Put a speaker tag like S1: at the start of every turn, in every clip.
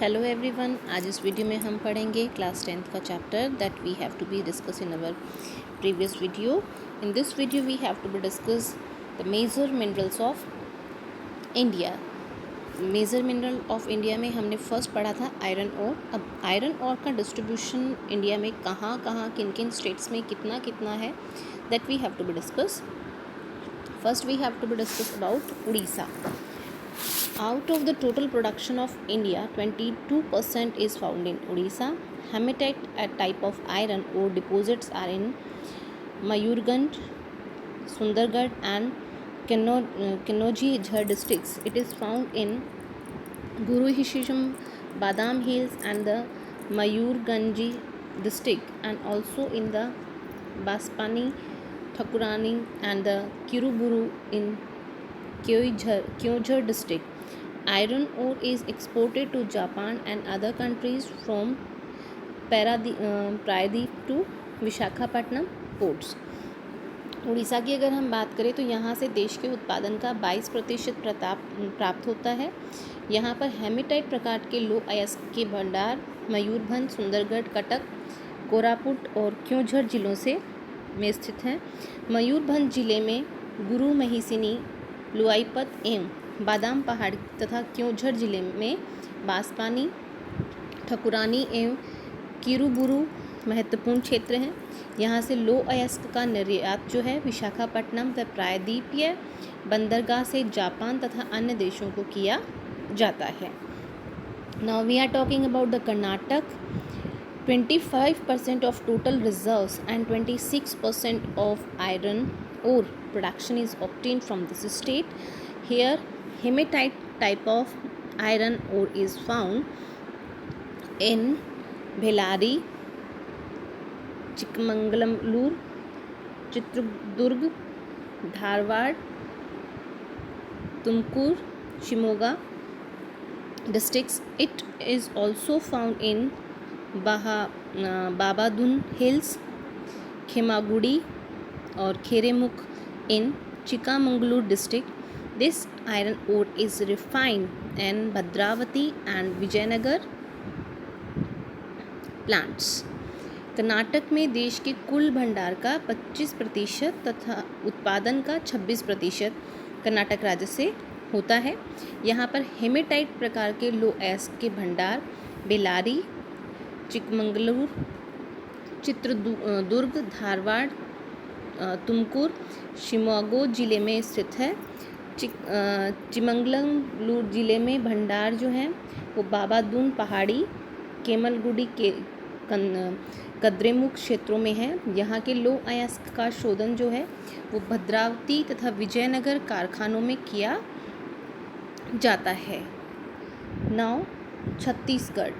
S1: Hello everyone, आज इस video में हम पढ़ेंगे क्लास 10th का chapter that we have to be discuss in our previous video. In this video we have to be discuss the major minerals of India. Major mineral of India में हमने first पढ़ा था iron ore. अब iron ore का distribution India में कहाँ कहाँ किन किन स्टेट्स में कितना कितना है that we have to be discuss. First we have to be discuss about Orissa. Out of the total production of India, 22% is found in Odisha. Hematite, a type of iron ore deposits, are in Mayurganj, Sundargarh, and Kanauji Jhar districts. It is found in Guru Hisham, Badam Hills, and the Mayurganji district, and also in the Baspani, Thakurani, and the Kiruburu in Kyojhar district. Iron ore is exported to Japan and other countries from Paradeep to Visakhapatnam ports. Orissa की अगर हम बात करें तो यहाँ से देश के उत्पादन का 22% प्राप्त होता है. यहाँ पर हेमेटाइट प्रकार के लो अयस्क के भंडार मयूरभंज, सुंदरगढ़, कटक, कोरापुट और क्योंझर जिलों में स्थित हैं. मयूरभंज जिले में गुरु महिसिनी, लुआईपत एवं बादाम पहाड़ी तथा क्योंझर जिले में बांसपानी, ठकुरानी एवं किरुबुरु महत्वपूर्ण क्षेत्र हैं. यहाँ से लो अयस्क का निर्यात जो है विशाखापट्टनम व प्रायद्वीपीय बंदरगाह से जापान तथा अन्य देशों को किया जाता है. Now we are talking about the Karnataka. 25% of total reserves and 26% of iron ore production is obtained from this state. Here, hematite type of iron ore is found in Bellary, Chikmagalur, Chitradurg, Dharwad, Tumkur, Shimoga districts. It is also found in Babadun Hills, Khemagudi or Kheremukh in Chikmagalur district. This iron ore is refined in Bhadravati and Vijayanagar plants. Karnataka में देश के कुल भंडार का 25% तथा उत्पादन का 26% कर्नाटक राज्य से होता है. यहाँ पर हेमेटाइट प्रकार के लो अयस्क के भंडार बेलारी, चिकमंगलूर, चित्रदुर्ग, धारवाड़, तुमकुर, शिमोगा जिले में स्थित है. चिमंगलूर जिले में भंडार जो है वो बाबादून पहाड़ी, केमलगुडी के कद्रेमुख क्षेत्रों में है. यहाँ के लो अयस्क का शोधन जो है वो भद्रावती तथा विजयनगर कारखानों में किया जाता है. Now Chhattisgarh.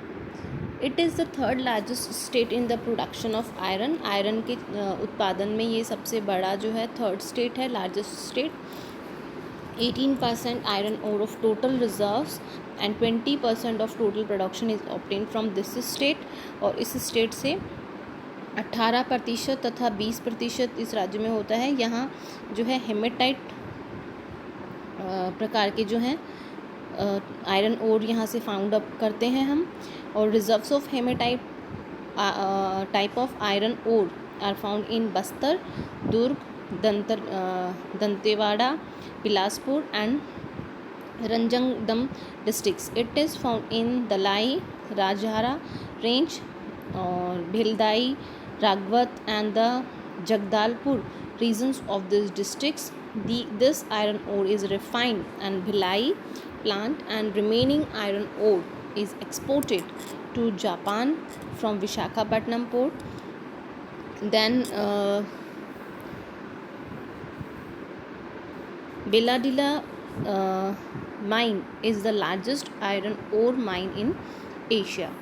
S1: It is the third largest state in the production of iron. Iron के उत्पादन में ये सबसे बड़ा जो है थर्ड स्टेट है, largest state. 18% iron ore of total reserves and 20% of total production is obtain from this state. और इस स्टेट से 18% तथा 20% इस राज्य में होता है. यहाँ जो है हेमेटाइट प्रकार के जो हैं आयरन ओर यहाँ से फाउंड अप करते हैं हम. और reserves of haematite type of iron ore are found in Bastar, Durg, Dantewada, Bilaspur and Rajnandgaon districts. It is found in Dalli, Rajhara range और Bailadila, Raoghat and the Jagdalpur regions of these districts. This iron ore is refined and Bhilai plant, and remaining iron ore is exported to Japan from Visakhapatnam port. Then Beladila mine is the largest iron ore mine in Asia.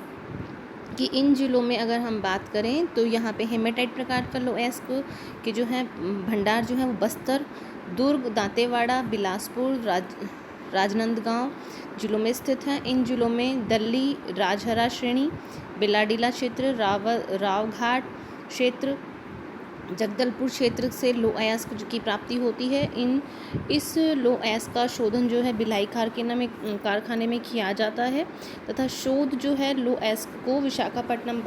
S1: कि इन जिलों में अगर हम बात करें तो यहाँ पे हेमेटाइट प्रकार का लो अयस्क के जो है भंडार जो है वो बस्तर, दुर्ग, दांतेवाड़ा, बिलासपुर, राजनांदगांव जिलों में स्थित हैं. इन जिलों में दिल्ली, राजहरा श्रेणी, बेलाडीला क्षेत्र, रावघाट क्षेत्र, जगदलपुर क्षेत्र से लौह अयस्क की प्राप्ति होती है। इस लौह अयस्क का शोधन जो है भिलाई कारखाने में किया जाता है तथा शोध जो है लौह अयस्क को विशाखापट्टनम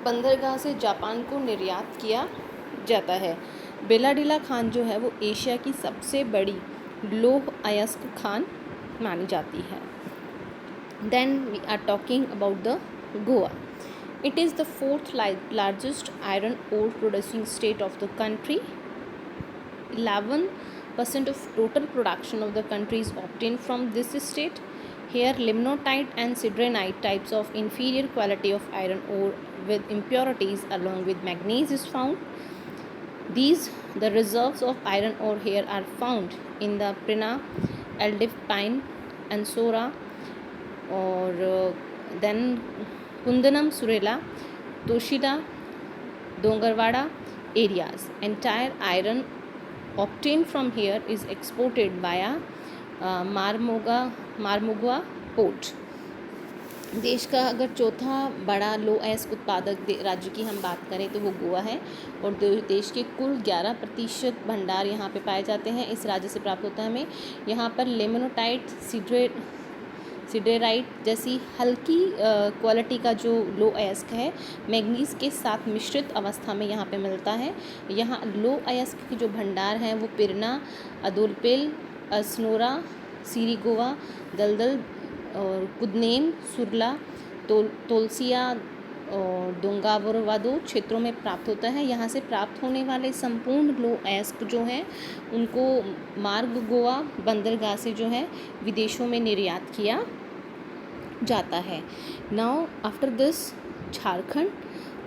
S1: बंदरगाह से जापान को निर्यात किया जाता है। बेलाडीला खान जो है वो एशिया की सबसे बड़ी लौह अयस्क खान मानी जाती है। Then we are talking about the Goa. It is the fourth largest iron ore producing state of the country. 11% of total production of the country is obtained from this state. Here, limonite and sydranite types of inferior quality of iron ore with impurities along with manganese is found. The reserves of iron ore here are found in the Prina, Aldipine, and Sora, or then Kundanam, Surela, Toshida, Dongarwada areas. Entire iron obtained from here is exported via Marmagao port. देश का अगर चौथा बड़ा लौह अयस्क उत्पादक राज्य की हम बात करें तो वो गोवा है और देश के कुल 11% भंडार यहाँ पे पाए जाते हैं. इस राज्य से प्राप्त होता है हमें. यहाँ पर लेमोनोटाइट, सिडरेराइट जैसी हल्की क्वालिटी का जो लौह अयस्क है मैग्नीज के साथ मिश्रित अवस्था में यहाँ पे मिलता है. यहाँ लौह अयस्क के जो भंडार हैं वो पिरना, अदोलपेल, असनोरा, सिरिगोवा, दलदल और कुदनेम, सुरला, तोलसिया और दोंगावरवादो क्षेत्रों में प्राप्त होता है. यहाँ से प्राप्त होने वाले संपूर्ण लौह अयस्क जो हैं उनको मार्ग गोवा बंदरगाह से जो है विदेशों में निर्यात किया जाता है. Now after this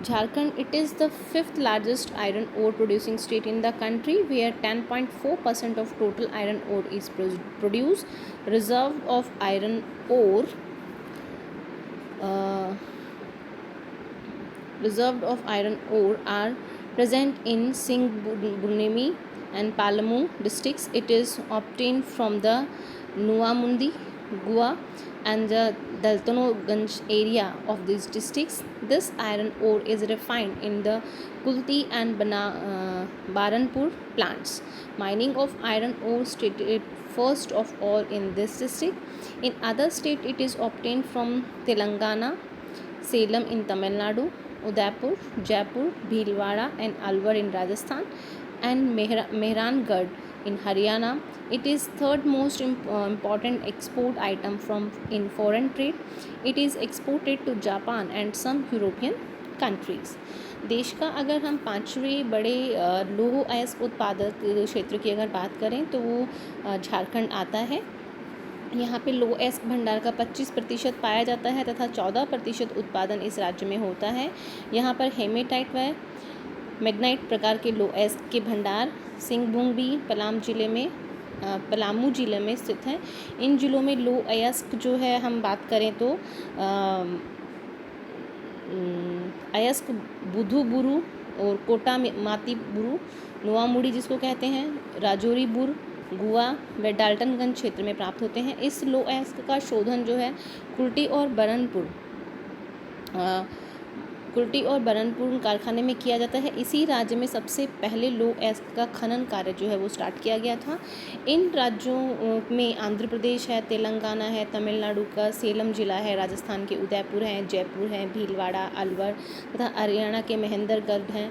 S1: Jharkhand, it is the 5th largest iron ore producing state in the country where 10.4% of total iron ore is produced. Reserve of iron ore are present in Singhbunemi and Palamu districts. It is obtained from the Nuamundi, Goa and the Daltonoganj area of these districts. This iron ore is refined in the Kulti and Baranpur plants. Mining of iron ore stated first of all in this district. In other state it is obtained from Telangana, Salem in Tamil Nadu, Udaipur, Jaipur, Bhilwara and Alwar in Rajasthan and Mehrangarh in Haryana. It is third most important export item in foreign trade. It is exported to Japan and some European countries. देश का अगर हम पांचवें बड़े लौह अयस्क उत्पादक क्षेत्र की अगर बात करें तो वो झारखंड आता है. यहाँ पे लौह अयस्क भंडार का 25% पाया जाता है तथा 14% उत्पादन इस राज्य में होता है. यहाँ पर हेमेटाइट व मैग्नाइट प्रकार के लौह अयस्क के भंडार सिंहभूम पलामू जिले में स्थित हैं. इन जिलों में लौह अयस्क जो है हम बात करें तो अयस्क बुधुबुरु और कोटा मातीबुरु, नोवामुड़ी जिसको कहते हैं, राजौरीबुर, गुआ व डाल्टनगंज क्षेत्र में प्राप्त होते हैं. इस लौह अयस्क का शोधन जो है कुल्टी और बरनपुर कारखाने में किया जाता है. इसी राज्य में सबसे पहले लौह अयस्क का खनन कार्य जो है वो स्टार्ट किया गया था. इन राज्यों में आंध्र प्रदेश है, तेलंगाना है, तमिलनाडु का सेलम जिला है, राजस्थान के उदयपुर हैं, जयपुर हैं, भीलवाड़ा, अलवर तथा हरियाणा के महेंद्रगढ़ हैं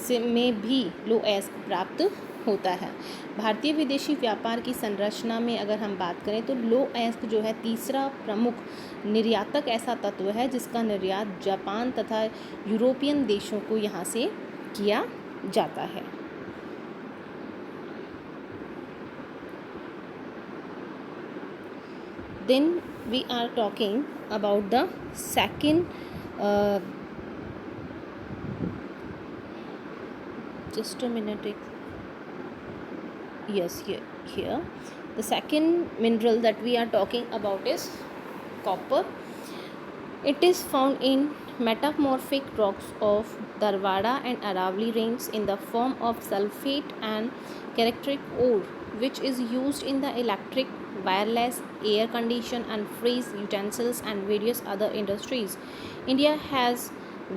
S1: में भी लौह अयस्क प्राप्त होता है. भारतीय विदेशी व्यापार की संरचना में अगर हम बात करें तो लौह अयस्क जो है तीसरा प्रमुख निर्यातक ऐसा तत्व है जिसका निर्यात जापान तथा यूरोपियन देशों को यहाँ से किया जाता है. Then we are talking about the second just a minute. Yes, here the second mineral that we are talking about is copper. It is found in metamorphic rocks of Darwada and Aravali ranges in the form of sulfate and characteric ore, which is used in the electric, wireless, air condition and freeze utensils and various other industries. India has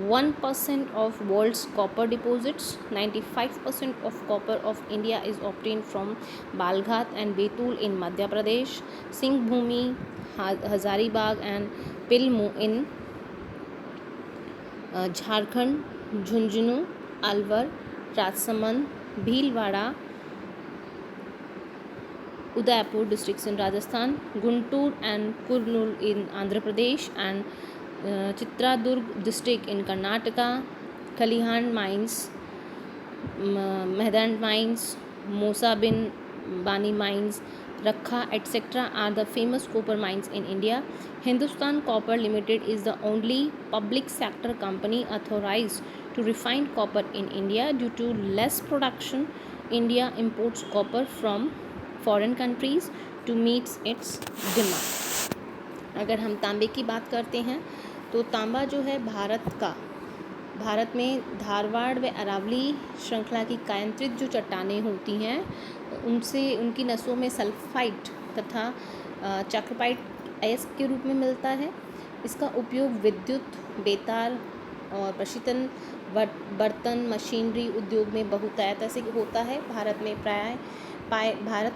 S1: 1% of world's copper deposits. 95% of copper of India is obtained from Balghat and Betul in Madhya Pradesh, Singhbhumi, Hazaribagh and Pilmu in Jharkhand, Jhunjhunu, Alwar, Rajsamand, Bhilwara, Udaipur districts in Rajasthan, Guntur and Kurnool in Andhra Pradesh, and Chitradurg district in Karnataka, Khalihan mines, Mehdand mines, Mosa bin Bani mines, Rakha, etc. are the famous copper mines in India. Hindustan Copper Limited is the only public sector company authorized to refine copper in India. Due to less production, India imports copper from foreign countries to meets its demand. अगर हम तांबे की बात करते हैं तो तांबा जो है भारत में धारवाड़ व अरावली श्रृंखला की कायंत्रित जो चट्टानें होती हैं उनसे उनकी नसों में सल्फाइड तथा चक्रपाइट अयस्क के रूप में मिलता है। इसका उपयोग विद्युत, बेतार और प्रशीतन, बर्तन, मशीनरी उद्योग में बहुतायत से होता है। भारत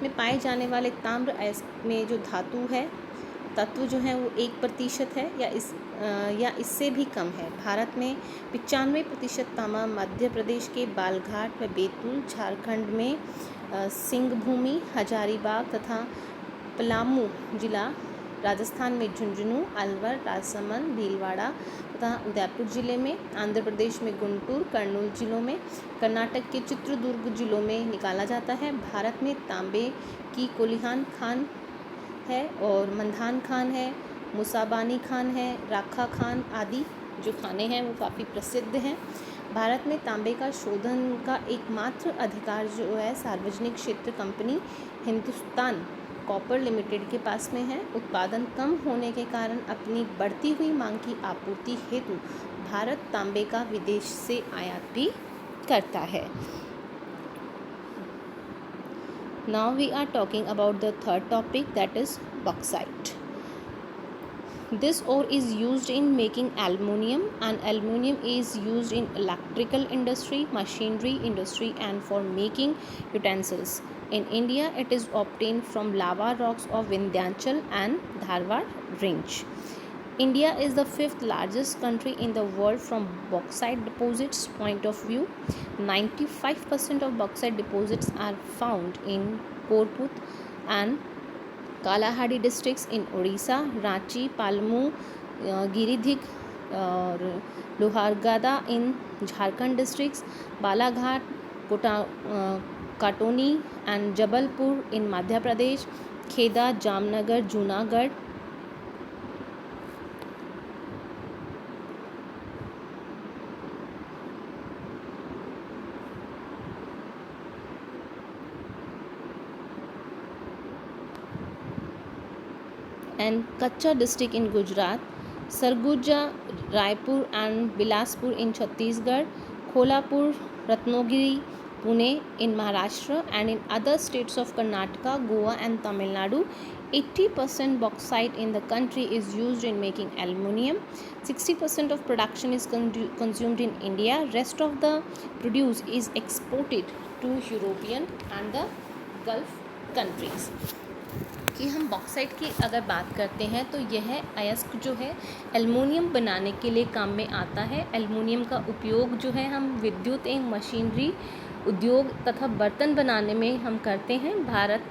S1: में पाए जाने वाले ताम्र अयस्क में जो धातु है तत्व जो है वो 1% है या इससे भी कम है। भारत में 95% तांबा मध्य प्रदेश के बालघाट व बैतूल, झारखंड में सिंघभूमि, हजारीबाग तथा पलामू जिला, राजस्थान में झुंझुनू, अलवर, राजसमंद, भीलवाड़ा तथा उदयपुर जिले में, आंध्र प्रदेश में गुंटूर, कर्नूल जिलों में, कर्नाटक के चित्रदुर्ग जिलों में निकाला जाता है। भारत में तांबे की कोलिहान खान है और मंधान खान है, मुसाबानी खान है, राखा खान आदि जो खाने हैं वो काफ़ी प्रसिद्ध हैं। भारत में तांबे का शोधन का एकमात्र अधिकार जो है सार्वजनिक क्षेत्र कंपनी हिंदुस्तान कॉपर लिमिटेड के पास में है। उत्पादन कम होने के कारण अपनी बढ़ती हुई मांग की आपूर्ति हेतु भारत तांबे का विदेश से आयात भी करता है। Now we are talking about the third topic, that is bauxite. This ore is used in making aluminium, and aluminium is used in electrical industry, machinery industry and for making utensils. In India, it is obtained from lava rocks of Vindhyachal and Dharwad range. India is the 5th largest country in the world from bauxite deposits point of view. 95% of bauxite deposits are found in Korput and Kalahari districts in Odisha, Ranchi, Palamu, Giridih और लोहारगादा in Jharkhand districts, Balaghat, काटोनी and Jabalpur in Madhya Pradesh, खेदा, Jamnagar, Junagadh, and Kachcha district in Gujarat, Sarguja, Raipur and Bilaspur in Chhattisgarh, Kolhapur, Ratnagiri, Pune in Maharashtra and in other states of Karnataka, Goa and Tamil Nadu. 80% bauxite in the country is used in making aluminium. 60% of production is consumed in India. Rest of the produce is exported to European and the Gulf countries. कि हम bauxite की अगर बात करते हैं तो यह अयस्क जो है एल्युमिनियम बनाने के लिए काम में आता है। एल्युमिनियम का उपयोग जो है हम विद्युत एवं मशीनरी उद्योग तथा बर्तन बनाने में हम करते हैं। भारत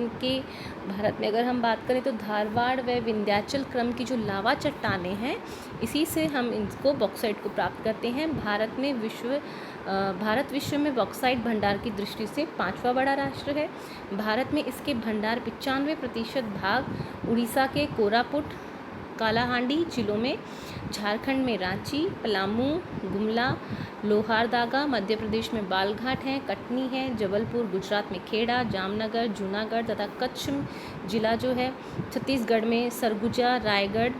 S1: में अगर हम बात करें तो धारवाड़ व विंध्याचल क्रम की जो लावा चट्टानें हैं इसी से हम इनको बॉक्साइट को प्राप्त करते हैं। भारत विश्व में बॉक्साइट भंडार की दृष्टि से 5वां बड़ा राष्ट्र है। भारत में इसके भंडार 95% भाग उड़ीसा के कोरापुट, कालाहांडी जिलों में, झारखंड में रांची, पलामू, गुमला, लोहारदागा, मध्य प्रदेश में बालघाट है, कटनी है, जबलपुर गुजरात में खेड़ा, जामनगर, जूनागढ़ तथा कच्छ जिला जो है छत्तीसगढ़ में सरगुजा, रायगढ़,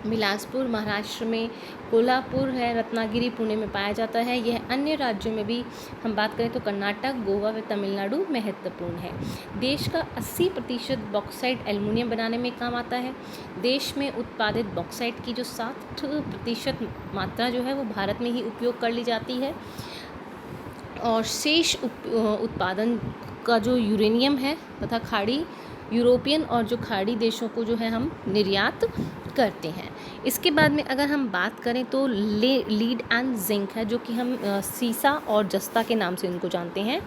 S1: बिलासपुर महाराष्ट्र में, कोल्हापुर है, रत्नागिरी पुणे में पाया जाता है। यह अन्य राज्यों में भी हम बात करें तो कर्नाटक, गोवा व तमिलनाडु महत्वपूर्ण है। देश का 80% बॉक्साइट एल्युमिनियम बनाने में काम आता है। देश में उत्पादित बॉक्साइट की जो 60% मात्रा जो है वो भारत में ही उपयोग कर ली जाती है और शेष उत्पादन का जो यूरेनियम है तथा खाड़ी यूरोपियन और जो खाड़ी देशों को जो है हम निर्यात करते हैं। इसके बाद में अगर हम बात करें तो लीड एंड जिंक है, जो कि हम सीसा और जस्ता के नाम से इनको जानते हैं।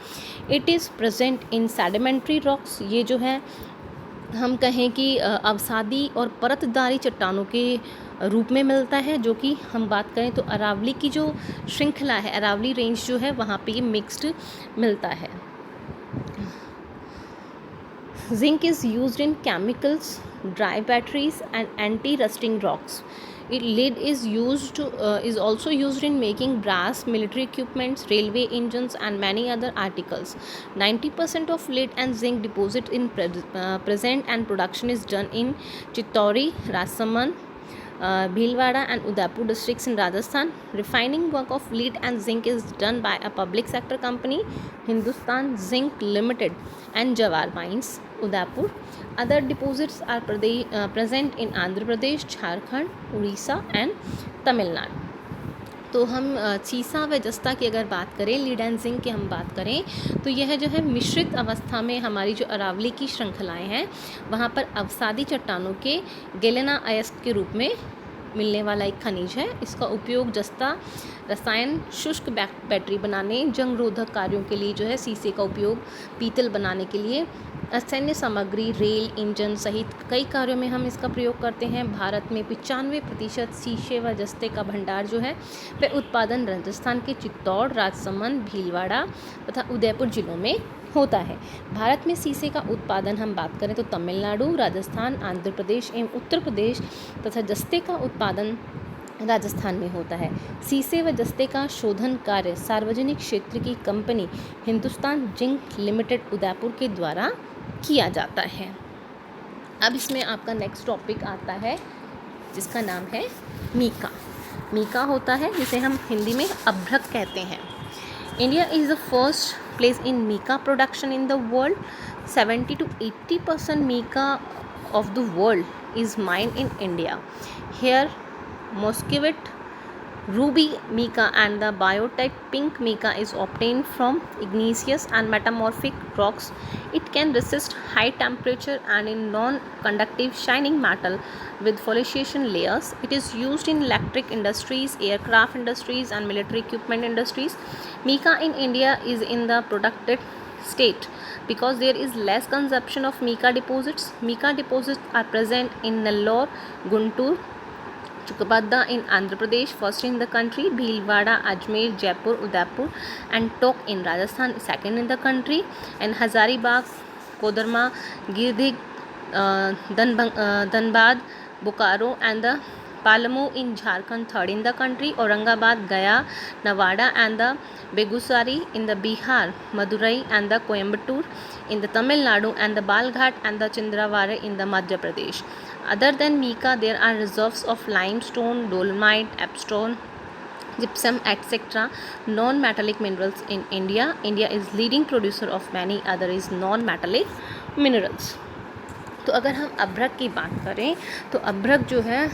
S1: It is present in sedimentary rocks. ये जो है हम कहें कि अवसादी और परतदारी चट्टानों के रूप में मिलता है, जो कि हम बात करें तो अरावली की जो श्रृंखला है, अरावली रेंज जो है वहाँ पे ये मिक्स्ड मिलता है। Zinc is used in chemicals, dry batteries and anti-rusting rocks. Lead is also used in making brass, military equipments, railway engines and many other articles. 90% of lead and zinc deposit in present and production is done in Chittoori, Rajsamand, Bhilwara and Udaipur districts in Rajasthan. Refining work of lead and zinc is done by a public sector company, Hindustan Zinc Limited, and Jawar Mines, Udaipur. Other deposits are present in Andhra Pradesh, Jharkhand, Orissa and Tamil Nadu. तो हम सीसा व जस्ता की अगर बात करें, lead and zinc की हम बात करें तो यह जो है मिश्रित अवस्था में हमारी जो अरावली की श्रृंखलाएं हैं वहाँ पर अवसादी चट्टानों के गेलेना अयस्क के रूप में मिलने वाला एक खनिज है। इसका उपयोग जस्ता रसायन, शुष्क बैटरी बनाने, जंग रोधक कार्यों के लिए जो है सीसे का उपयोग, पीतल बनाने के लिए, सैन्य सामग्री, रेल इंजन सहित कई कार्यों में हम इसका प्रयोग करते हैं। भारत में 95% शीशे व जस्ते का भंडार जो है वह उत्पादन राजस्थान के चित्तौड़, राजसमंद, भीलवाड़ा तथा उदयपुर जिलों में होता है। भारत में शीशे का उत्पादन हम बात करें तो तमिलनाडु, राजस्थान, आंध्र प्रदेश एवं उत्तर प्रदेश तथा जस्ते का उत्पादन राजस्थान में होता है। शीशे व जस्ते का शोधन कार्य सार्वजनिक क्षेत्र की company Hindustan zinc limited Udaipur के द्वारा किया जाता है। अब इसमें आपका नेक्स्ट टॉपिक आता है जिसका नाम है मीका। मीका होता है जिसे हम हिंदी में अभ्रक कहते हैं। India is the first place in mica production in the world. 70 to 80% mica of the world is mined in India. Here Muscovite ruby mica and the biotype pink mica is obtained from igneous and metamorphic rocks. It can resist high temperature and in non-conductive shining metal with foliation layers. It is used in electric industries, aircraft industries and military equipment industries. Mica in India is in the productive state because there is less consumption of mica deposits. Mica deposits are present in Nellore, Guntur, Chukabadda in Andhra Pradesh, first in the country, Bhilwara, Ajmer, Jaipur, Udaipur and Tok in Rajasthan, second in the country, and Hazaribagh, Kodarma, Girdhig, Dhanbad, Bokaro and the Palamu in Jharkhand, third in the country, Aurangabad, Gaya, Nawada and the Begusari in the Bihar, Madurai and the Coimbatore in the Tamil Nadu and the Balghat and the Chindraware in the Madhya Pradesh. Other than mica, there are reserves of limestone, dolomite, apstone, gypsum, etc. non-metallic minerals in India. India is leading producer of many other is non-metallic minerals. तो अगर हम अभ्रक की बात करें तो अभ्रक जो है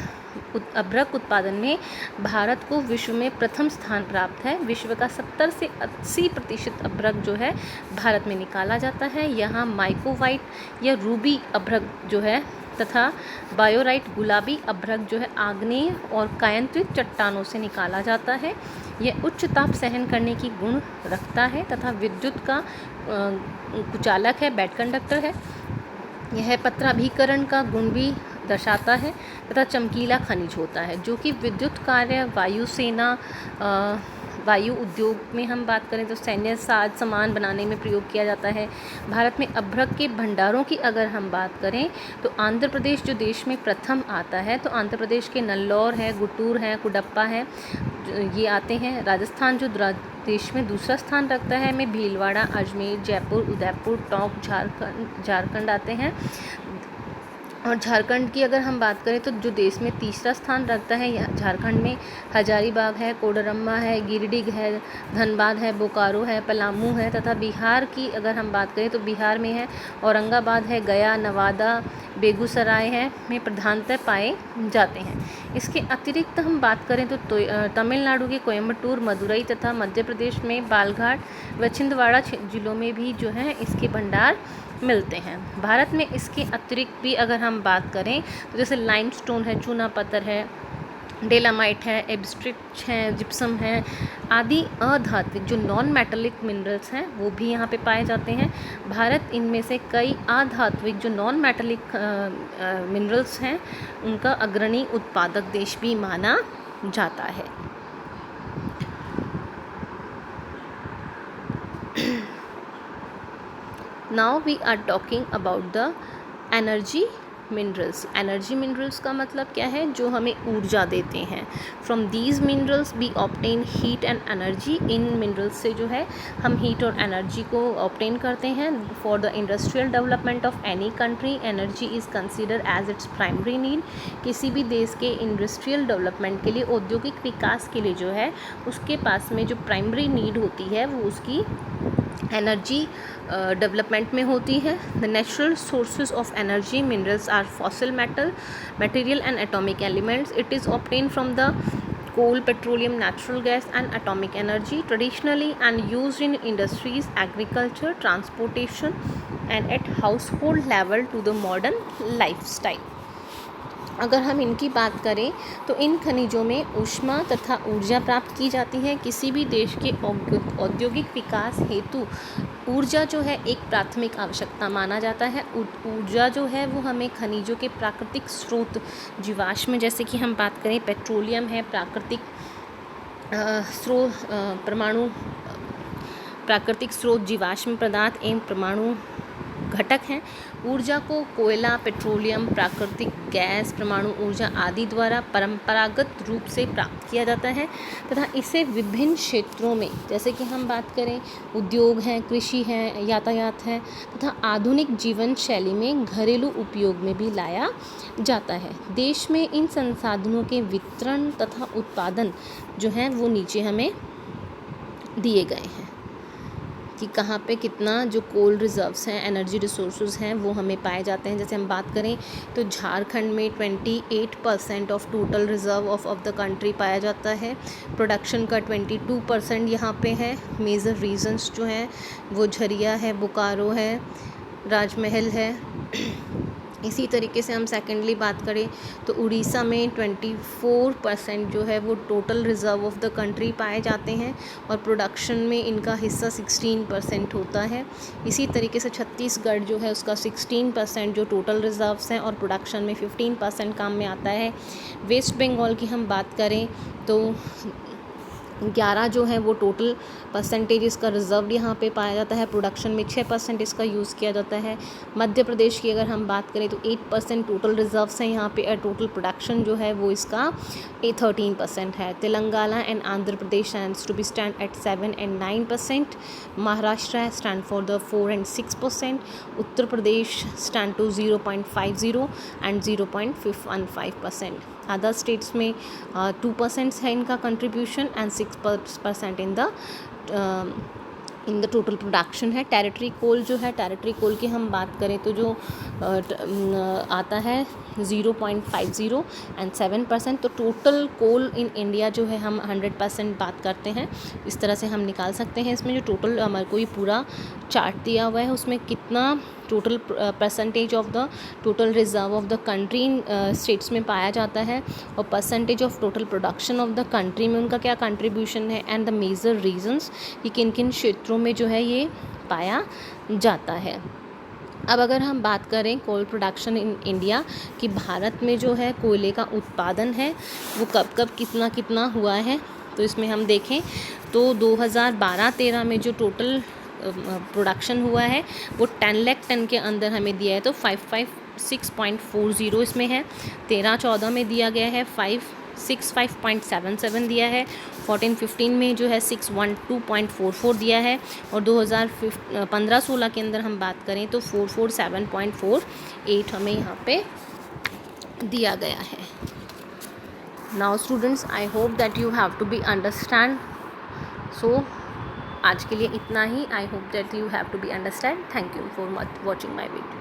S1: अभ्रक उत्पादन में भारत को विश्व में प्रथम स्थान प्राप्त है। विश्व का 70 से 80% अभ्रक जो है भारत में निकाला जाता है। यहाँ माइकोवाइट या रूबी अभ्रक जो है तथा बायोराइट गुलाबी अभ्रक जो है आग्नेय और कायांतरित चट्टानों से निकाला जाता है। यह उच्च ताप सहन करने की गुण रखता है तथा विद्युत का कुचालक है, बैड कंडक्टर है। यह पत्राभिकरण का गुण भी दर्शाता है तथा चमकीला खनिज होता है जो कि विद्युत कार्य, वायुसेना, वायु उद्योग में हम बात करें तो सैन्य साज सामान बनाने में प्रयोग किया जाता है। भारत में अभ्रक के भंडारों की अगर हम बात करें तो आंध्र प्रदेश जो देश में प्रथम आता है, तो आंध्र प्रदेश के नल्लौर है, गुंटूर है, कुडप्पा है, ये आते हैं। राजस्थान जो देश में दूसरा स्थान रखता है में भीलवाड़ा, अजमेर, जयपुर, उदयपुर, टोंक, झारखंड आते हैं। और झारखंड की अगर हम बात करें तो जो देश में तीसरा स्थान रखता है यहाँ झारखंड में हजारीबाग है, कोडरमा है, गिरिडीह है, धनबाद है, बोकारो है, पलामू है। तथा बिहार की अगर हम बात करें तो बिहार में है औरंगाबाद है, गया, नवादा, बेगूसराय है में प्रधानतः पाए जाते हैं। इसके अतिरिक्त हम बात करें तो तमिलनाडु के कोयम्बटूर, मदुरई तथा मध्य प्रदेश में बालघाट व छिंदवाड़ा जिलों में भी जो है इसके भंडार मिलते हैं। भारत में इसके अतिरिक्त भी अगर हम बात करें तो जैसे लाइमस्टोन है, चूना पत्थर है, डेलामाइट है, एब्स्ट्रिक्ट है, जिप्सम है आदि अधात्विक जो नॉन मेटालिक मिनरल्स हैं वो भी यहाँ पे पाए जाते हैं। भारत इनमें से कई अधात्विक जो नॉन मेटालिक मिनरल्स हैं उनका अग्रणी उत्पादक देश भी माना जाता है। Now we are talking about the energy minerals. Energy minerals का मतलब क्या है? जो हमें ऊर्जा देते हैं। From these minerals we obtain heat and energy. इन मिनरल्स से जो है हम हीट और एनर्जी को ऑब्टेन करते हैं। For the industrial development of any country energy is consider as its primary need. किसी भी देश के इंडस्ट्रियल डेवलपमेंट के लिए, औद्योगिक विकास के लिए जो है उसके पास में जो प्राइमरी नीड होती है वो उसकी एनर्जी डेवलपमेंट में होती है। The natural sources of energy minerals are fossil material and atomic elements. It is obtain from the coal, petroleum, natural gas and atomic energy traditionally and used in industries, agriculture, transportation and at household level to the modern lifestyle। अगर हम इनकी बात करें तो इन खनिजों में ऊष्मा तथा ऊर्जा प्राप्त की जाती है। किसी भी देश के औद्योगिक विकास हेतु ऊर्जा जो है एक प्राथमिक आवश्यकता माना जाता है। ऊर्जा जो है वो हमें खनिजों के प्राकृतिक स्रोत जीवाश्म, जैसे कि हम बात करें पेट्रोलियम है, प्राकृतिक स्रोत जीवाश्म पदार्थ एवं परमाणु घटक हैं। ऊर्जा को कोयला, पेट्रोलियम, प्राकृतिक गैस, परमाणु ऊर्जा आदि द्वारा परंपरागत रूप से प्राप्त किया जाता है तथा इसे विभिन्न क्षेत्रों में, जैसे कि हम बात करें उद्योग हैं, कृषि है, यातायात है तथा आधुनिक जीवन शैली में घरेलू उपयोग में भी लाया जाता है। देश में इन संसाधनों के वितरण तथा उत्पादन जो हैं वो नीचे हमें दिए गए हैं कि कहाँ पे कितना जो कोल रिजर्व्स हैं, एनर्जी रिसोर्सेज हैं वो हमें पाए जाते हैं। जैसे हम बात करें तो झारखंड में 28% of total reserve of the country पाया जाता है। प्रोडक्शन का 22% यहाँ पे है। मेजर रीजन्स जो हैं वो झरिया है, बोकारो है, राजमहल है। इसी तरीके से हम सेकेंडली बात करें तो उड़ीसा में 24% जो है वो total reserve of the country पाए जाते हैं और प्रोडक्शन में इनका हिस्सा 16% होता है। इसी तरीके से छत्तीसगढ़ जो है उसका 16% जो टोटल रिज़र्व्स हैं और प्रोडक्शन में 15% काम में आता है। वेस्ट बंगाल की हम बात करें तो 11 जो है वो टोटल परसेंटेज इसका रिज़र्व यहाँ पे पाया जाता है। प्रोडक्शन में 6% इसका यूज़ किया जाता है। मध्य प्रदेश की अगर हम बात करें तो 8% टोटल रिज़र्व्स हैं यहाँ पे। टोटल प्रोडक्शन जो है वो इसका 13% है। Telangana and Andhra Pradesh stands to be stand at 7 and 9%। Maharashtra stand for the 4 and 6%। Uttar Pradesh stand to 0.50 and 0.15%। Other states में 2% है इनका contribution and 6% in the total production है। टेरिटरी कोल जो है, टेरिटरी कोल की हम बात करें तो जो आता है 0.50 and 7%। तो टोटल कोल इन इंडिया जो है हम 100% बात करते हैं। इस तरह से हम निकाल सकते हैं। इसमें जो टोटल हमारे को ये पूरा चार्ट दिया हुआ है उसमें कितना total percentage of the total reserve of the country in states में पाया जाता है और percentage of total production of the country में उनका क्या कंट्रीब्यूशन है एंड द मेजर रीजंस कि किन किन क्षेत्रों में जो है ये पाया जाता है। अब अगर हम बात करें कोल प्रोडक्शन इन इंडिया कि भारत में जो है कोयले का उत्पादन है वो कब कब कितना कितना हुआ है, तो इसमें हम देखें तो 2012-13 में जो टोटल प्रोडक्शन हुआ है वो 10 लाख टन के अंदर हमें दिया है। तो 556.40 इसमें है। 13-14 में दिया गया है 565.77 दिया है। 14-15 में जो है 612.44 दिया है और 2015-16 के अंदर हम बात करें तो 447.48 हमें यहाँ पे दिया गया है। Now students, I hope that you have to be understand. So आज के लिए इतना ही। I hope that you have to be understand. Thank you for watching my video.